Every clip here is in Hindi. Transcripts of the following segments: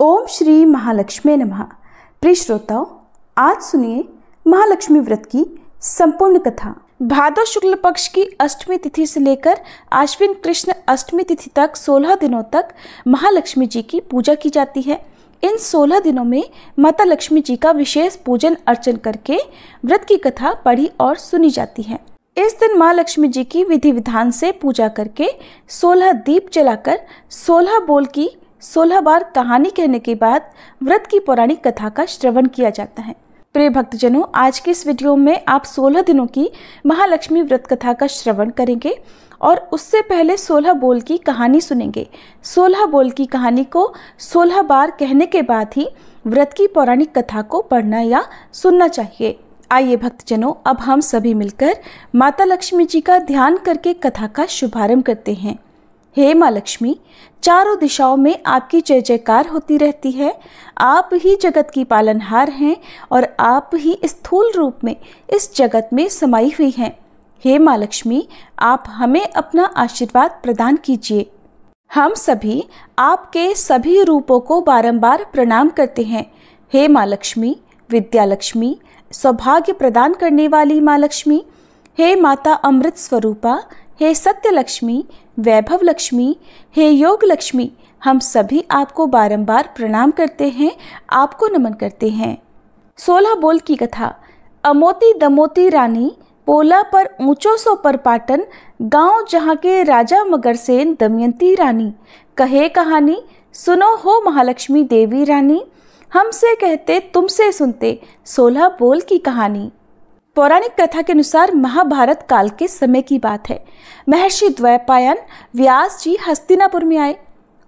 ओम श्री महालक्ष्मी नमः। प्रिय श्रोताओं, आज सुनिए महालक्ष्मी व्रत की संपूर्ण कथा। भादो शुक्ल पक्ष की अष्टमी तिथि से लेकर आश्विन कृष्ण अष्टमी तिथि तक 16 दिनों तक महालक्ष्मी जी की पूजा की जाती है। इन 16 दिनों में माता लक्ष्मी जी का विशेष पूजन अर्चन करके व्रत की कथा पढ़ी और सुनी जाती है। इस दिन माँ लक्ष्मी जी की विधि विधान से पूजा करके 16 दीप जलाकर 16 बोल की 16 बार कहानी कहने के बाद व्रत की पौराणिक कथा का श्रवण किया जाता है। प्रिय भक्तजनों, आज की इस वीडियो में आप 16 दिनों की महालक्ष्मी व्रत कथा का श्रवण करेंगे और उससे पहले 16 बोल की कहानी सुनेंगे। 16 बोल की कहानी को 16 बार कहने के बाद ही व्रत की पौराणिक कथा को पढ़ना या सुनना चाहिए। आइए भक्तजनों, अब हम सभी मिलकर माता लक्ष्मी जी का ध्यान करके कथा का शुभारंभ करते हैं। हे माँ लक्ष्मी, चारों दिशाओं में आपकी जय जयकार होती रहती है। आप ही जगत की पालनहार हैं और आप ही स्थूल रूप में इस जगत में समाई हुई हैं। हे माँ लक्ष्मी, आप हमें अपना आशीर्वाद प्रदान कीजिए। हम सभी आपके सभी रूपों को बारंबार प्रणाम करते हैं। हे माँ लक्ष्मी, विद्या लक्ष्मी, सौभाग्य प्रदान करने वाली माँ लक्ष्मी, हे माता अमृत स्वरूपा, हे सत्य लक्ष्मी, वैभव लक्ष्मी, हे योग लक्ष्मी, हम सभी आपको बारंबार प्रणाम करते हैं, आपको नमन करते हैं। 16 बोल की कथा। अमोती दमोती रानी, पोला पर ऊंचो सो पर पाटन, गांव जहाँ के राजा मगरसेन दमयंती रानी। कहे कहानी, सुनो हो महालक्ष्मी देवी रानी, हमसे कहते तुमसे सुनते 16 बोल की कहानी। पौराणिक कथा के अनुसार महाभारत काल के समय की बात है। महर्षि द्वैपायन व्यास जी हस्तिनापुर में आए।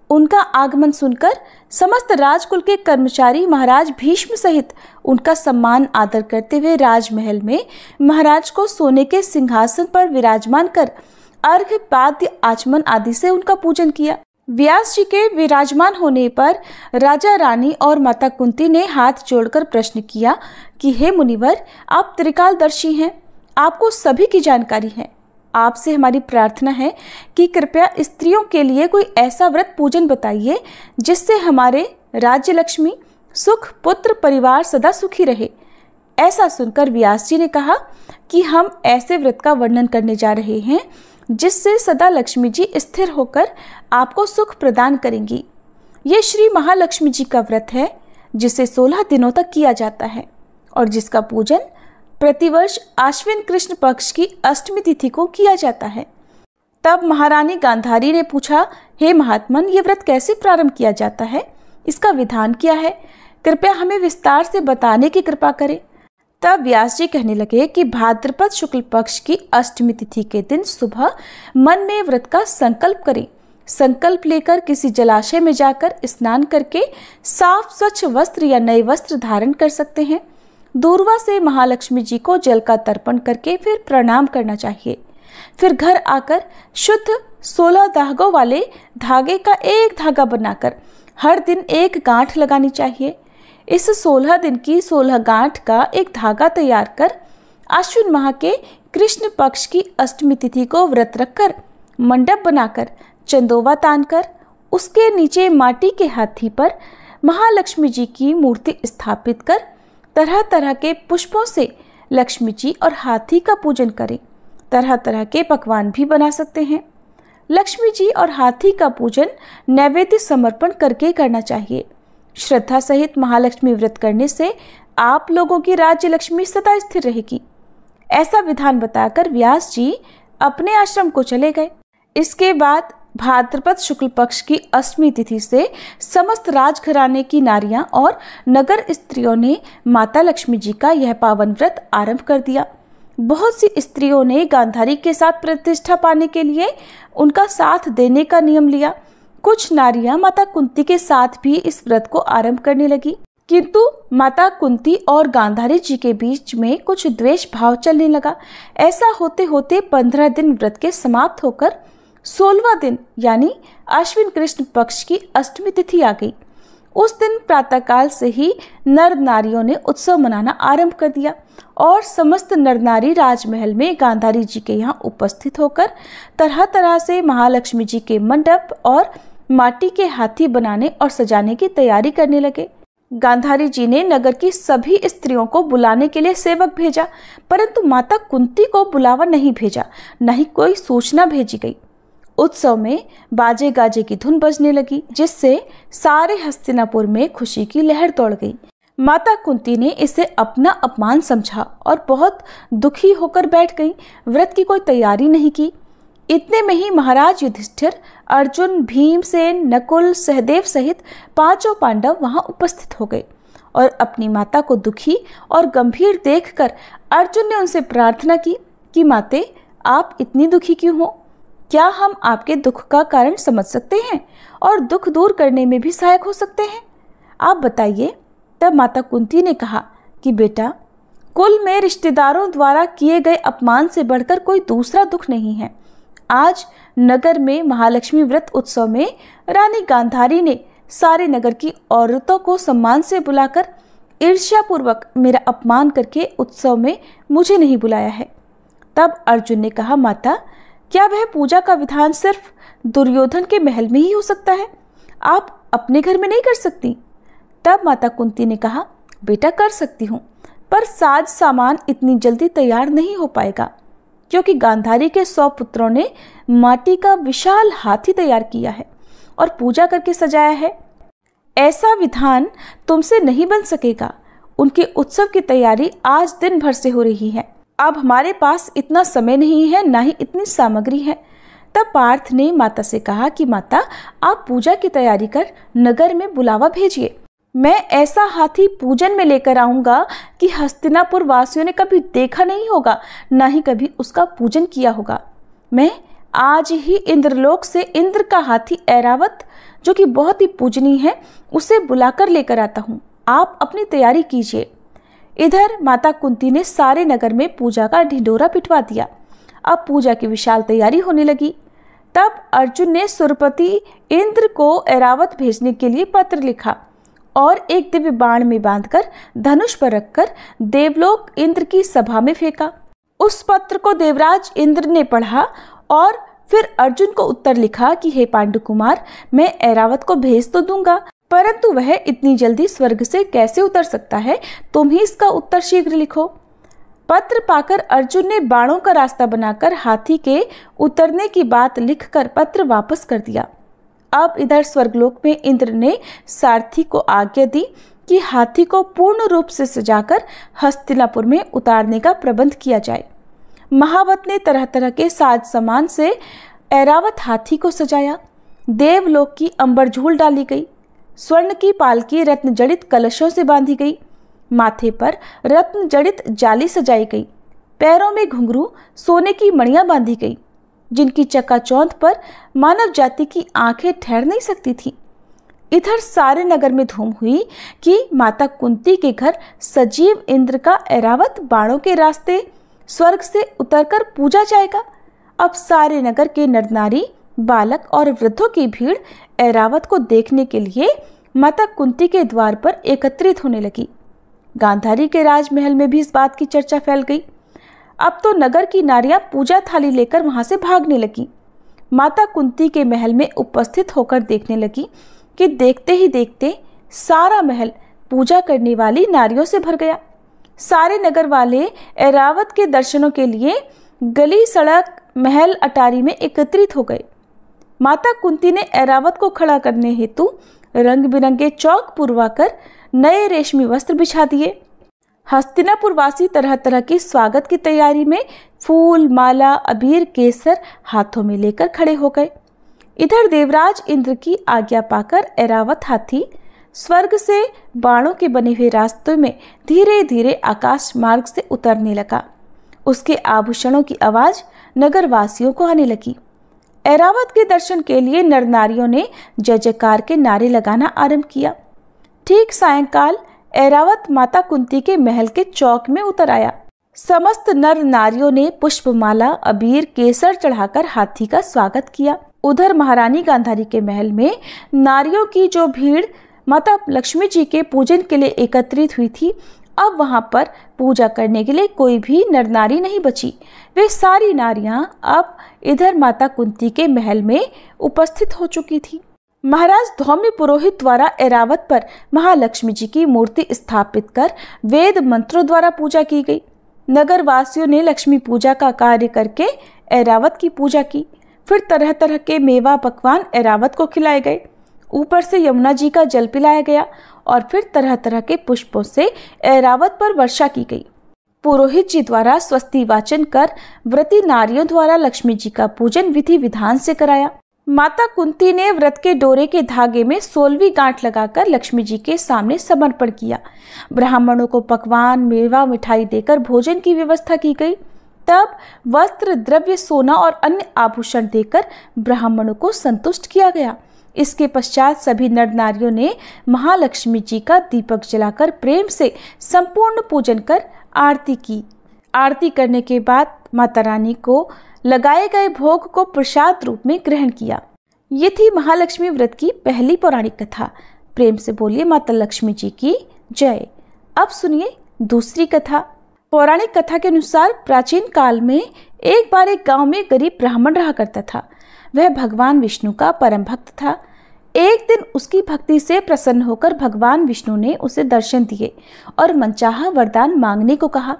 उनका आगमन सुनकर समस्त राजकुल के कर्मचारी महाराज भीष्म सहित उनका सम्मान आदर करते हुए राजमहल में महाराज को सोने के सिंहासन पर विराजमान कर अर्घ्य पाद्य आचमन आदि से उनका पूजन किया। व्यास जी के विराजमान होने पर राजा रानी और माता कुंती ने हाथ जोड़कर प्रश्न किया कि हे मुनिवर, आप त्रिकालदर्शी हैं, आपको सभी की जानकारी है। आपसे हमारी प्रार्थना है कि कृपया स्त्रियों के लिए कोई ऐसा व्रत पूजन बताइए जिससे हमारे राज्य लक्ष्मी, सुख, पुत्र, परिवार सदा सुखी रहे। ऐसा सुनकर व्यास जी ने कहा कि हम ऐसे व्रत का वर्णन करने जा रहे हैं जिससे सदा लक्ष्मी जी स्थिर होकर आपको सुख प्रदान करेंगी। ये श्री महालक्ष्मी जी का व्रत है जिसे 16 दिनों तक किया जाता है और जिसका पूजन प्रतिवर्ष आश्विन कृष्ण पक्ष की अष्टमी तिथि को किया जाता है। तब महारानी गांधारी ने पूछा, हे महात्मन, ये व्रत कैसे प्रारंभ किया जाता है? इसका विधान क्या है? कृपया हमें विस्तार से बताने की कृपा करें। तब व्यास जी कहने लगे कि भाद्रपद शुक्ल पक्ष की अष्टमी तिथि के दिन सुबह मन में व्रत का संकल्प करें। संकल्प लेकर किसी जलाशय में जाकर स्नान करके साफ स्वच्छ वस्त्र या नए वस्त्र धारण कर सकते हैं। दूर्वा से महालक्ष्मी जी को जल का तर्पण करके फिर प्रणाम करना चाहिए। फिर घर आकर शुद्ध 16 धागों वाले धागे का एक धागा बनाकर हर दिन एक गांठ लगानी चाहिए। इस 16 दिन की 16 गांठ का एक धागा तैयार कर आश्विन माह के कृष्ण पक्ष की अष्टमी तिथि को व्रत रखकर मंडप बनाकर चंदोवा तानकर उसके नीचे माटी के हाथी पर महालक्ष्मी जी की मूर्ति स्थापित कर तरह तरह के पुष्पों से लक्ष्मी जी और हाथी का पूजन करें। तरह तरह के पकवान भी बना सकते हैं। लक्ष्मी जी और हाथी का पूजन नैवेद्य समर्पण करके करना चाहिए। श्रद्धा सहित महालक्ष्मी व्रत करने से आप लोगों की राज्य लक्ष्मी सदा स्थिर रहेगी। ऐसा विधान बताकर व्यास जी अपने आश्रम को चले गए। इसके बाद भाद्रपद शुक्ल पक्ष की अष्टमी तिथि से समस्त राजघराने की नारियां और नगर स्त्रियों ने माता लक्ष्मी जी का यह पावन व्रत आरंभ कर दिया। बहुत सी स्त्रियों ने गांधारी के साथ प्रतिष्ठा पाने के लिए उनका साथ देने का नियम लिया। कुछ नारियां माता कुंती के साथ भी इस व्रत को आरंभ करने लगी, किंतु माता कुंती और गांधारी जी के बीच में कुछ द्वेष भाव चलने लगा। ऐसा होते होते 15 दिन व्रत के समाप्त होकर 16वां दिन यानी आश्विन कृष्ण पक्ष की अष्टमी तिथि आ गई। उस दिन प्रातःकाल से ही नर नारियों ने उत्सव मनाना आरंभ कर दिया और समस्त नर नारी राजमहल में गांधारी जी के यहाँ उपस्थित होकर तरह तरह से महालक्ष्मी जी के मंडप और माटी के हाथी बनाने और सजाने की तैयारी करने लगे। गांधारी जी ने नगर की सभी स्त्रियों को बुलाने के लिए सेवक भेजा, परंतु माता कुंती को बुलावा नहीं भेजा, न ही कोई सूचना भेजी गई। उत्सव में बाजे गाजे की धुन बजने लगी, जिससे सारे हस्तिनापुर में खुशी की लहर दौड़ गई। माता कुंती ने इसे अपना अपमान समझा और बहुत दुखी होकर बैठ गई। व्रत की कोई तैयारी नहीं की। इतने में ही महाराज युधिष्ठिर, अर्जुन, भीमसेन, नकुल, सहदेव सहित 5 पांडव वहां उपस्थित हो गए और अपनी माता को दुखी और गंभीर देखकर अर्जुन ने उनसे प्रार्थना की कि माते, आप इतनी दुखी क्यों हो? क्या हम आपके दुख का कारण समझ सकते हैं और दुख दूर करने में भी सहायक हो सकते हैं? आप बताइए। तब माता कुंती ने कहा कि बेटा, कुल में रिश्तेदारों द्वारा किए गए अपमान से बढ़कर कोई दूसरा दुख नहीं है। आज नगर में महालक्ष्मी व्रत उत्सव में रानी गांधारी ने सारे नगर की औरतों को सम्मान से बुलाकर ईर्ष्यापूर्वक मेरा अपमान करके उत्सव में मुझे नहीं बुलाया है। तब अर्जुन ने कहा, माता, क्या वह पूजा का विधान सिर्फ दुर्योधन के महल में ही हो सकता है? आप अपने घर में नहीं कर सकती? तब माता कुंती ने कहा, बेटा, कर सकती हूँ, पर साज सामान इतनी जल्दी तैयार नहीं हो पाएगा, क्योंकि गांधारी के 100 पुत्रों ने माटी का विशाल हाथी तैयार किया है और पूजा करके सजाया है। ऐसा विधान तुमसे नहीं बन सकेगा। उनके उत्सव की तैयारी आज दिन भर से हो रही है। अब हमारे पास इतना समय नहीं है, ना ही इतनी सामग्री है। तब पार्थ ने माता से कहा कि माता, आप पूजा की तैयारी कर नगर में बुलावा भेजिए। मैं ऐसा हाथी पूजन में लेकर आऊंगा कि हस्तिनापुर वासियों ने कभी देखा नहीं होगा, ना ही कभी उसका पूजन किया होगा। मैं आज ही इंद्रलोक से इंद्र का हाथी ऐरावत, जो कि बहुत ही पूजनीय है, उसे बुलाकर लेकर आता हूँ। आप अपनी तैयारी कीजिए। इधर माता कुंती ने सारे नगर में पूजा का ढिंढोरा पिटवा दिया। अब पूजा की विशाल तैयारी होने लगी। तब अर्जुन ने सुरपति इंद्र को ऐरावत भेजने के लिए पत्र लिखा और एक दिव्य बाण में बांधकर धनुष पर रखकर देवलोक इंद्र की सभा में फेंका। उस पत्र को देवराज इंद्र ने पढ़ा और फिर अर्जुन को उत्तर लिखा कि हे पांडु कुमार, मैं ऐरावत को भेज तो दूंगा, परंतु वह इतनी जल्दी स्वर्ग से कैसे उतर सकता है? तुम ही इसका उत्तर शीघ्र लिखो। पत्र पाकर अर्जुन ने बाणों का रास्ता बनाकर हाथी के उतरने की बात लिखकर पत्र वापस कर दिया। अब इधर स्वर्गलोक में इंद्र ने सारथी को आज्ञा दी कि हाथी को पूर्ण रूप से सजाकर हस्तिनापुर में उतारने का प्रबंध किया जाए। महावत ने तरह तरह के साज सामान से ऐरावत हाथी को सजाया। देवलोक की अंबरझूल डाली गई। स्वर्ण की पालकी रत्न जड़ित कलशों से बांधी गई। माथे पर रत्न जड़ित जाली सजाई गई। पैरों में घुंघरू सोने की मणियां बांधी गई, जिनकी चकाचौंध पर मानव जाति की आंखें ठहर नहीं सकती थी। इधर सारे नगर में धूम हुई कि माता कुंती के घर सजीव इंद्र का ऐरावत बाणों के रास्ते स्वर्ग से उतरकर पूजा जाएगा। अब सारे नगर के नर नारी, बालक और वृद्धों की भीड़ ऐरावत को देखने के लिए माता कुंती के द्वार पर एकत्रित होने लगी। गांधारी के राजमहल में भी इस बात की चर्चा फैल गई। अब तो नगर की नारियां पूजा थाली लेकर वहां से भागने लगी। माता कुंती के महल में उपस्थित होकर देखने लगी कि देखते ही देखते सारा महल पूजा करने वाली नारियों से भर गया। सारे नगर वाले ऐरावत के दर्शनों के लिए गली, सड़क, महल, अटारी में एकत्रित हो गए। माता कुंती ने ऐरावत को खड़ा करने हेतु रंग बिरंगे चौक पुरवाकर नए रेशमी वस्त्र बिछा दिए। हस्तिनापुर वासी तरह तरह की स्वागत की तैयारी में फूल, माला, अबीर, केसर हाथों में लेकर खड़े हो गए। इधर देवराज इंद्र की आज्ञा पाकर ऐरावत हाथी स्वर्ग से बाणों के बने हुए रास्तों में धीरे धीरे आकाश मार्ग से उतरने लगा। उसके आभूषणों की आवाज नगर वासियों को आने लगी। ऐरावत के दर्शन के लिए नर नारियों ने जय जयकार के नारे लगाना आरंभ किया। ठीक सायंकाल ऐरावत माता कुंती के महल के चौक में उतर आया। समस्त नर नारियों ने पुष्पमाला, अबीर, केसर चढ़ाकर हाथी का स्वागत किया। उधर महारानी गांधारी के महल में नारियों की जो भीड़ माता लक्ष्मी जी के पूजन के लिए एकत्रित हुई थी, अब वहां पर पूजा करने के लिए कोई भी नर नारी नहीं बची। वे सारी नारियां अब इधर माता कुंती के महल में उपस्थित हो चुकी थी। महाराज धौम्य पुरोहित द्वारा ऐरावत पर महालक्ष्मी जी की मूर्ति स्थापित कर वेद मंत्रों द्वारा पूजा की गई। नगर वासियों ने लक्ष्मी पूजा का कार्य करके ऐरावत की पूजा की। फिर तरह तरह के मेवा पकवान ऐरावत को खिलाए गए। ऊपर से यमुना जी का जल पिलाया गया और फिर तरह तरह के पुष्पों से ऐरावत पर वर्षा की गई। पुरोहित जी द्वारा स्वस्ति वाचन कर व्रती नारियों द्वारा लक्ष्मी जी का पूजन विधि विधान से कराया। माता कुंती ने व्रत के डोरे के धागे में 16वीं गांठ लगाकर लक्ष्मी जी के सामने समर्पण किया। ब्राह्मणों को पकवान मेवा मिठाई देकर भोजन की व्यवस्था की गई। तब वस्त्र द्रव्य सोना और अन्य आभूषण देकर ब्राह्मणों को संतुष्ट किया गया। इसके पश्चात सभी नर नारियों ने महालक्ष्मी जी का दीपक जलाकर प्रेम से संपूर्ण पूजन कर आरती की। आरती करने के बाद माता रानी को लगाए गए भोग को प्रसाद रूप में ग्रहण किया। ये थी महालक्ष्मी व्रत की पहली पौराणिक कथा। प्रेम से बोलिए माता लक्ष्मी जी की जय। अब सुनिए दूसरी कथा। पौराणिक कथा के अनुसार प्राचीन काल में एक बार एक गांव में गरीब ब्राह्मण रहा करता था। वह भगवान विष्णु का परम भक्त था। एक दिन उसकी भक्ति से प्रसन्न होकर भगवान विष्णु ने उसे दर्शन दिए और मनचाहा वरदान मांगने को कहा।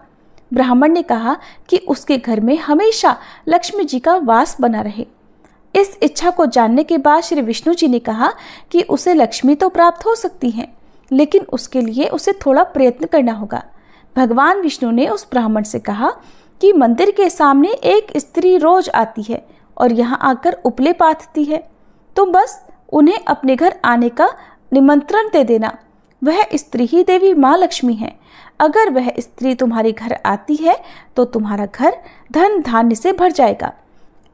ब्राह्मण ने कहा कि उसके घर में हमेशा लक्ष्मी जी का वास बना रहे। इस इच्छा को जानने के बाद श्री विष्णु जी ने कहा कि उसे लक्ष्मी तो प्राप्त हो सकती है, लेकिन उसके लिए उसे थोड़ा प्रयत्न करना होगा। भगवान विष्णु ने उस ब्राह्मण से कहा कि मंदिर के सामने एक स्त्री रोज आती है और यहाँ आकर उपले पाथती है। तुम बस उन्हें अपने घर आने का निमंत्रण दे देना। वह स्त्री ही देवी माँ लक्ष्मी है। अगर वह स्त्री तुम्हारे घर आती है तो तुम्हारा घर धन धान्य से भर जाएगा।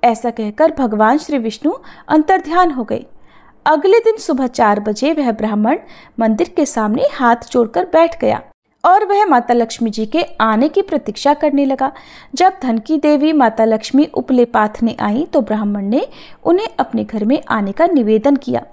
ऐसा कहकर भगवान श्री विष्णु अंतर्ध्यान हो गए। अगले दिन सुबह 4 बजे वह ब्राह्मण मंदिर के सामने हाथ जोड़कर बैठ गया और वह माता लक्ष्मी जी के आने की प्रतीक्षा करने लगा। जब धन की देवी माता लक्ष्मी उपले पाथने आई तो ब्राह्मण ने उन्हें अपने घर में आने का निवेदन किया।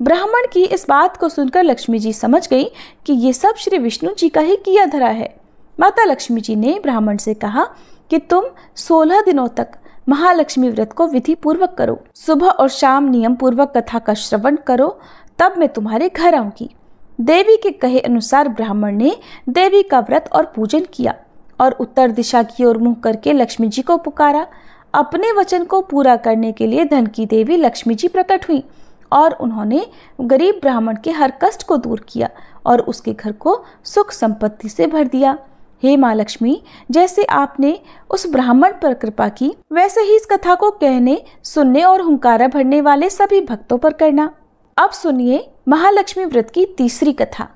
ब्राह्मण की इस बात को सुनकर लक्ष्मी जी समझ गई कि ये सब श्री विष्णु जी का ही किया धरा है। माता लक्ष्मी जी ने ब्राह्मण से कहा कि तुम 16 दिनों तक महालक्ष्मी व्रत को विधि पूर्वक करो। सुबह और शाम नियम पूर्वक कथा का श्रवण करो, तब मैं तुम्हारे घर आऊंगी। देवी के कहे अनुसार ब्राह्मण ने देवी का व्रत और पूजन किया और उत्तर दिशा की ओर मुंह करके लक्ष्मी जी को पुकारा। अपने वचन को पूरा करने के लिए धन की देवी लक्ष्मी जी प्रकट हुई और उन्होंने गरीब ब्राह्मण के हर कष्ट को दूर किया और उसके घर को सुख संपत्ति से भर दिया। हे माँ लक्ष्मी, जैसे आपने उस ब्राह्मण पर कृपा की, वैसे ही इस कथा को कहने, सुनने और हुंकारा भरने वाले सभी भक्तों पर करना। अब सुनिए महालक्ष्मी व्रत की तीसरी कथा।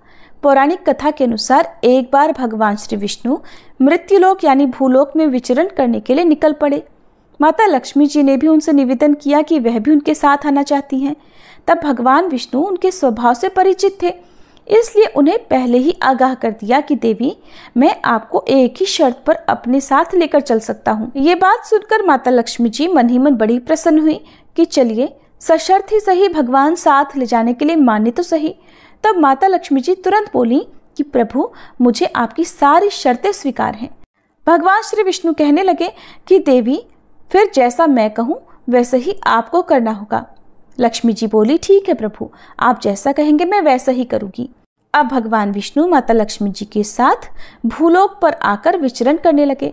पौराणिक कथा के अनुसार एक बार भगवान श्री विष्णु मृत्युलोक यानी भूलोक में विचरण करने के लिए निकल पड़े। माता लक्ष्मी जी ने भी उनसे निवेदन किया कि वह भी उनके साथ आना चाहती हैं। तब भगवान विष्णु उनके स्वभाव से परिचित थे, इसलिए उन्हें पहले ही आगाह कर दिया कि देवी, मैं आपको एक ही शर्त पर अपने साथ लेकर चल सकता हूँ। ये बात सुनकर माता लक्ष्मी जी मन ही मन बड़ी प्रसन्न हुई कि चलिए सशर्त ही सही, भगवान साथ ले जाने के लिए माने तो सही। तब माता लक्ष्मी जी तुरंत बोली कि प्रभु, मुझे आपकी सारी शर्तें स्वीकार हैं। भगवान श्री विष्णु कहने लगे कि देवी, फिर जैसा मैं कहूँ वैसे ही आपको करना होगा। लक्ष्मी जी बोली, ठीक है प्रभु, आप जैसा कहेंगे मैं वैसा ही करूंगी। अब भगवान विष्णु माता लक्ष्मी जी के साथ भूलोक पर आकर विचरण करने लगे।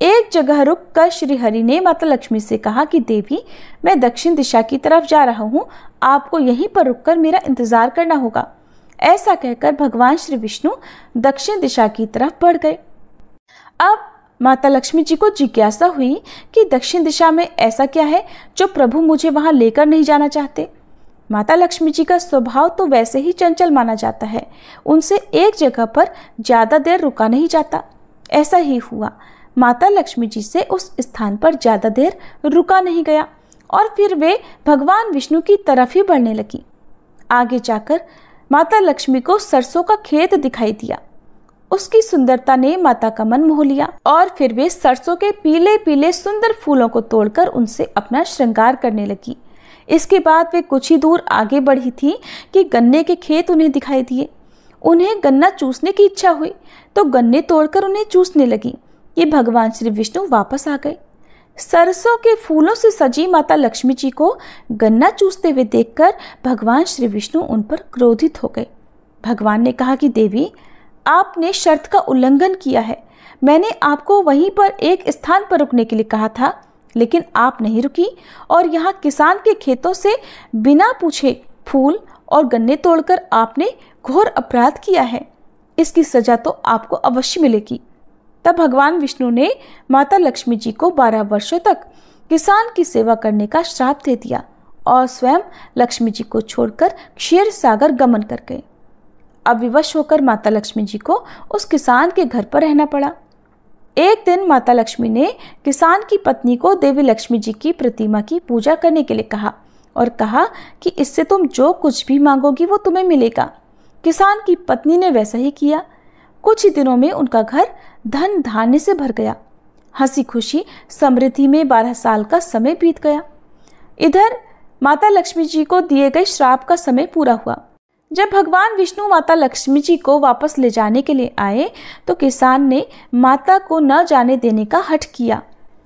एक जगह रुककर श्री हरि ने माता लक्ष्मी से कहा कि देवी, मैं दक्षिण दिशा की तरफ जा रहा हूँ, आपको यहीं पर रुककर मेरा इंतजार करना होगा। ऐसा कहकर भगवान श्री विष्णु दक्षिण दिशा की तरफ बढ़ गए। अब माता लक्ष्मी जी को जिज्ञासा हुई कि दक्षिण दिशा में ऐसा क्या है जो प्रभु मुझे वहां लेकर नहीं जाना चाहते। माता लक्ष्मी जी का स्वभाव तो वैसे ही चंचल माना जाता है, उनसे एक जगह पर ज्यादा देर रुका नहीं जाता। ऐसा ही हुआ, माता लक्ष्मी जी से उस स्थान पर ज्यादा देर रुका नहीं गया और फिर वे भगवान विष्णु की तरफ ही बढ़ने लगी। आगे जाकर माता लक्ष्मी को सरसों का खेत दिखाई दिया। उसकी सुंदरता ने माता का मन मोह लिया और फिर वे सरसों के पीले पीले सुंदर फूलों को तोड़कर उनसे अपना श्रृंगार करने लगी। इसके बाद वे कुछ ही दूर आगे बढ़ी थी कि गन्ने के खेत उन्हें दिखाई दिए। उन्हें गन्ना चूसने की इच्छा हुई तो गन्ने तोड़कर उन्हें चूसने लगी। ये भगवान श्री विष्णु वापस आ गए। सरसों के फूलों से सजी माता लक्ष्मी जी को गन्ना चूसते हुए देखकर भगवान श्री विष्णु उन पर क्रोधित हो गए। भगवान ने कहा कि देवी, आपने शर्त का उल्लंघन किया है। मैंने आपको वहीं पर एक स्थान पर रुकने के लिए कहा था, लेकिन आप नहीं रुकी और यहाँ किसान के खेतों से बिना पूछे फूल और गन्ने तोड़कर आपने घोर अपराध किया है। इसकी सजा तो आपको अवश्य मिलेगी। तब भगवान विष्णु ने माता लक्ष्मी जी को 12 वर्षों तक किसान की सेवा करने का श्राप दे दिया और स्वयं लक्ष्मी जी को छोड़कर क्षीर सागर गमन कर गए। अब विवश होकर माता लक्ष्मी जी को उस किसान के घर पर रहना पड़ा। एक दिन माता लक्ष्मी ने किसान की पत्नी को देवी लक्ष्मी जी की प्रतिमा की पूजा करने के लिए कहा और कहा कि इससे तुम जो कुछ भी मांगोगी वो तुम्हें मिलेगा। किसान की पत्नी ने वैसा ही किया। कुछ ही दिनों में उनका घर धन धान्य से भर गया। हंसी खुशी समृद्धि में 12 साल का समय बीत गया। इधर माता लक्ष्मी जी को दिए गए श्राप का समय पूरा हुआ। जब भगवान विष्णु माता लक्ष्मी जी को वापस ले जाने के लिए आए तो किसान ने माता को न जाने देने का हठ किया।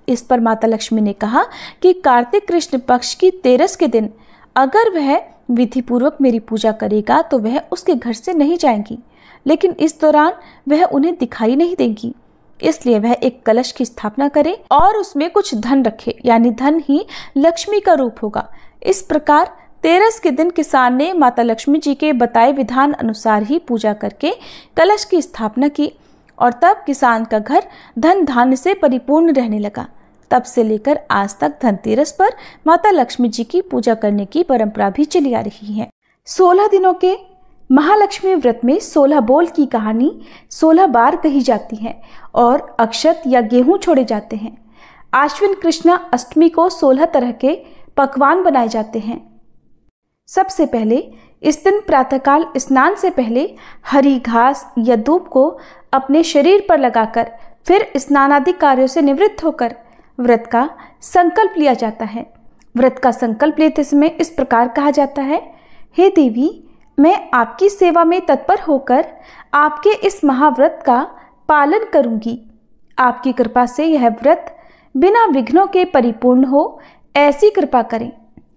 इस पर माता लक्ष्मी ने कहा कि कार्तिक कृष्ण पक्ष की 13 के दिन अगर वह विधि पूर्वक मेरी पूजा करेगा तो वह उसके घर से नहीं जाएंगी, लेकिन इस दौरान वह उन्हें दिखाई नहीं देंगी। इसलिए वह एक कलश की स्थापना करे और उसमें कुछ धन रखे, यानी धन ही लक्ष्मी का रूप होगा। इस प्रकार 13 के दिन किसान ने माता लक्ष्मी जी के बताए विधान अनुसार ही पूजा करके कलश की स्थापना की और तब किसान का घर धन धान्य से परिपूर्ण रहने लगा। तब से लेकर आज तक धनतेरस पर माता लक्ष्मी जी की पूजा करने की परंपरा भी चली आ रही है। 16 दिनों के महालक्ष्मी व्रत में 16 बोल की कहानी 16 बार कही जाती है और अक्षत या गेहूं छोड़े जाते हैं। आश्विन कृष्णा अष्टमी को 16 तरह के पकवान बनाए जाते हैं। सबसे पहले इस दिन प्रातःकाल स्नान से पहले हरी घास या दूब को अपने शरीर पर लगाकर फिर स्नानादि कार्यों से निवृत्त होकर व्रत का संकल्प लिया जाता है। व्रत का संकल्प लेते समय इस प्रकार कहा जाता है, हे देवी, मैं आपकी सेवा में तत्पर होकर आपके इस महाव्रत का पालन करूंगी। आपकी कृपा से यह व्रत बिना विघ्नों के परिपूर्ण हो, ऐसी कृपा करें।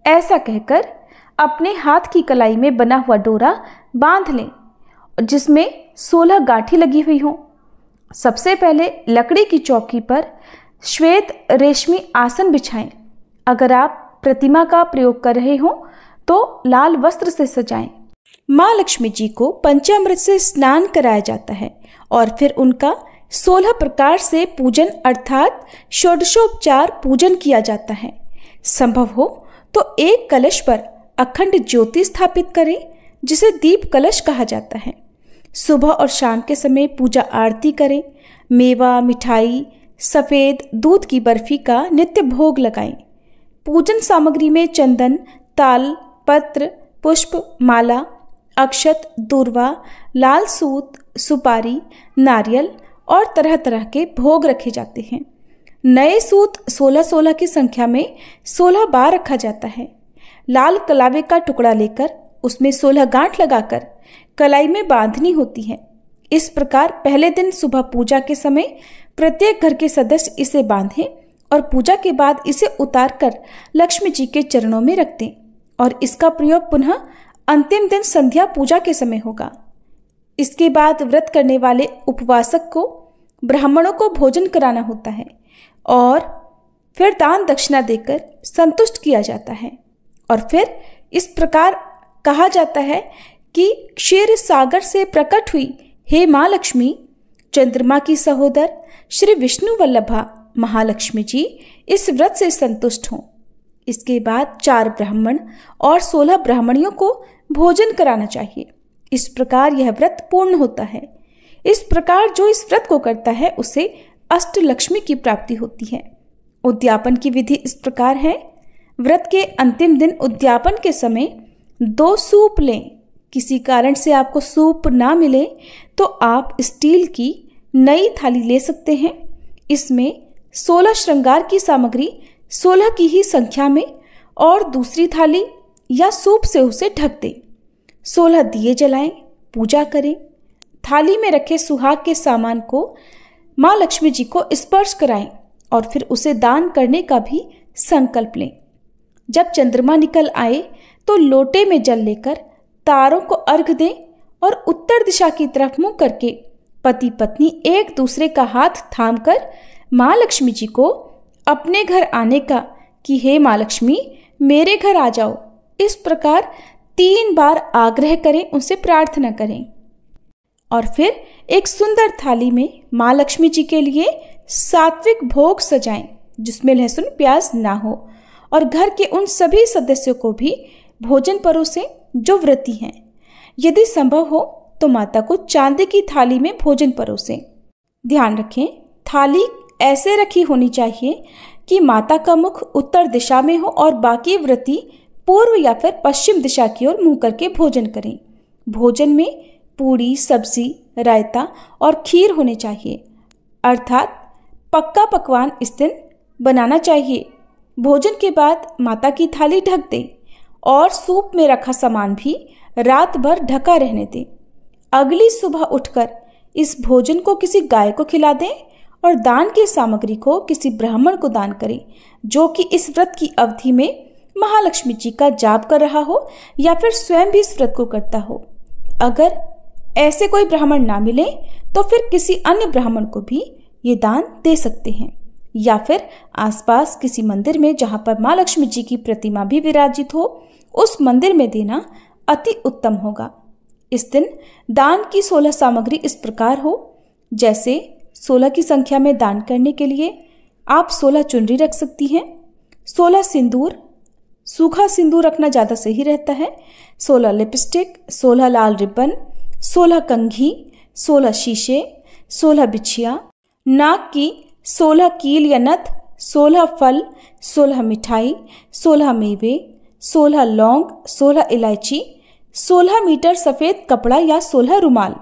ऐसा कहकर अपने हाथ की कलाई में बना हुआ डोरा बांध लें जिसमें 16 गांठी लगी हुई हों। सबसे पहले लकड़ी की चौकी पर श्वेत रेशमी आसन बिछाएं। अगर आप प्रतिमा का प्रयोग कर रहे हो तो लाल वस्त्र से सजाएं। माँ लक्ष्मी जी को पंचामृत से स्नान कराया जाता है और फिर उनका 16 प्रकार से पूजन अर्थात षोडशोपचार पूजन किया जाता है। संभव हो तो एक कलश पर अखंड ज्योति स्थापित करें जिसे दीप कलश कहा जाता है। सुबह और शाम के समय पूजा आरती करें। मेवा, मिठाई, सफ़ेद दूध की बर्फी का नित्य भोग लगाएं। पूजन सामग्री में चंदन, ताल, पत्र, पुष्प, माला, अक्षत, दूर्वा, लाल सूत, सुपारी, नारियल और तरह तरह के भोग रखे जाते हैं। नए सूत 16-16 की संख्या में 16 बार रखा जाता है। लाल कलावे का टुकड़ा लेकर उसमें 16 गांठ लगाकर कलाई में बांधनी होती है। इस प्रकार पहले दिन सुबह पूजा के समय प्रत्येक घर के सदस्य इसे बांधें और पूजा के बाद इसे उतारकर लक्ष्मी जी के चरणों में रख दें और इसका प्रयोग पुनः अंतिम दिन संध्या पूजा के समय होगा। इसके बाद व्रत करने वाले उपवासक को ब्राह्मणों को भोजन कराना होता है और फिर दान दक्षिणा देकर संतुष्ट किया जाता है। और फिर इस प्रकार कहा जाता है कि क्षीर सागर से प्रकट हुई हे माँ लक्ष्मी, चंद्रमा की सहोदर श्री विष्णु वल्लभा महालक्ष्मी जी इस व्रत से संतुष्ट हों। इसके बाद 4 ब्राह्मण और 16 ब्राह्मणियों को भोजन कराना चाहिए। इस प्रकार यह व्रत पूर्ण होता है। इस प्रकार जो इस व्रत को करता है उसे अष्टलक्ष्मी की प्राप्ति होती है। उद्यापन की विधि इस प्रकार है। व्रत के अंतिम दिन उद्यापन के समय 2 सूप लें। किसी कारण से आपको सूप ना मिले तो आप स्टील की नई थाली ले सकते हैं। इसमें 16 श्रृंगार की सामग्री 16 की ही संख्या में और दूसरी थाली या सूप से उसे ढक दें। 16 दिए जलाएं, पूजा करें। थाली में रखे सुहाग के सामान को माँ लक्ष्मी जी को स्पर्श कराएं और फिर उसे दान करने का भी संकल्प लें। जब चंद्रमा निकल आए तो लोटे में जल लेकर तारों को अर्घ दें और उत्तर दिशा की तरफ मुंह करके पति पत्नी एक दूसरे का हाथ थामकर माँ लक्ष्मी जी को अपने घर आने का कि हे माँ लक्ष्मी मेरे घर आ जाओ, इस प्रकार 3 बार आग्रह करें, उनसे प्रार्थना करें। और फिर एक सुंदर थाली में माँ लक्ष्मी जी के लिए सात्विक भोग सजाएं जिसमें लहसुन प्याज ना हो, और घर के उन सभी सदस्यों को भी भोजन परोसें जो व्रती हैं। यदि संभव हो तो माता को चांदी की थाली में भोजन परोसें। ध्यान रखें, थाली ऐसे रखी होनी चाहिए कि माता का मुख उत्तर दिशा में हो और बाकी व्रती पूर्व या फिर पश्चिम दिशा की ओर मुंह करके भोजन करें। भोजन में पूरी, सब्जी, रायता और खीर होने चाहिए, अर्थात पक्का पकवान इस दिन बनाना चाहिए। भोजन के बाद माता की थाली ढक दें और सूप में रखा सामान भी रात भर ढका रहने दें। अगली सुबह उठकर इस भोजन को किसी गाय को खिला दें और दान की सामग्री को किसी ब्राह्मण को दान करें जो कि इस व्रत की अवधि में महालक्ष्मी जी का जाप कर रहा हो या फिर स्वयं भी इस व्रत को करता हो। अगर ऐसे कोई ब्राह्मण ना मिले तो फिर किसी अन्य ब्राह्मण को भी ये दान दे सकते हैं, या फिर आसपास किसी मंदिर में जहाँ पर माँ लक्ष्मी जी की प्रतिमा भी विराजित हो उस मंदिर में देना अति उत्तम होगा। इस दिन दान की 16 सामग्री इस प्रकार हो, जैसे 16 की संख्या में दान करने के लिए आप 16 चुनरी रख सकती हैं, 16 सिंदूर, सूखा सिंदूर रखना ज़्यादा सही रहता है, 16 लिपस्टिक, 16 लाल रिबन, 16 कंघी, 16 शीशे, 16 बिछिया, नाक की 16 कील या नथ, 16 फल, 16 मिठाई, 16 मेवे, 16 लौंग, 16 इलायची, 16 मीटर सफ़ेद कपड़ा या 16 रुमाल।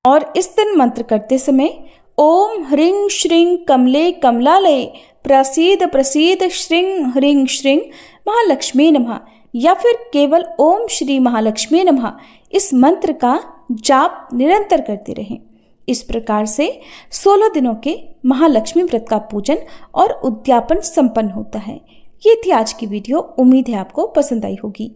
और इस दिन मंत्र करते समय ओम ह्रीं श्रीं कमले कमलालये प्रसीद प्रसीद श्रीं ह्रीं श्रीं महालक्ष्मी नमः या फिर केवल ओम श्री महालक्ष्मी नमः इस मंत्र का जाप निरंतर करते रहें। इस प्रकार से 16 दिनों के महालक्ष्मी व्रत का पूजन और उद्यापन संपन्न होता है। ये थी आज की वीडियो। उम्मीद है आपको पसंद आई होगी।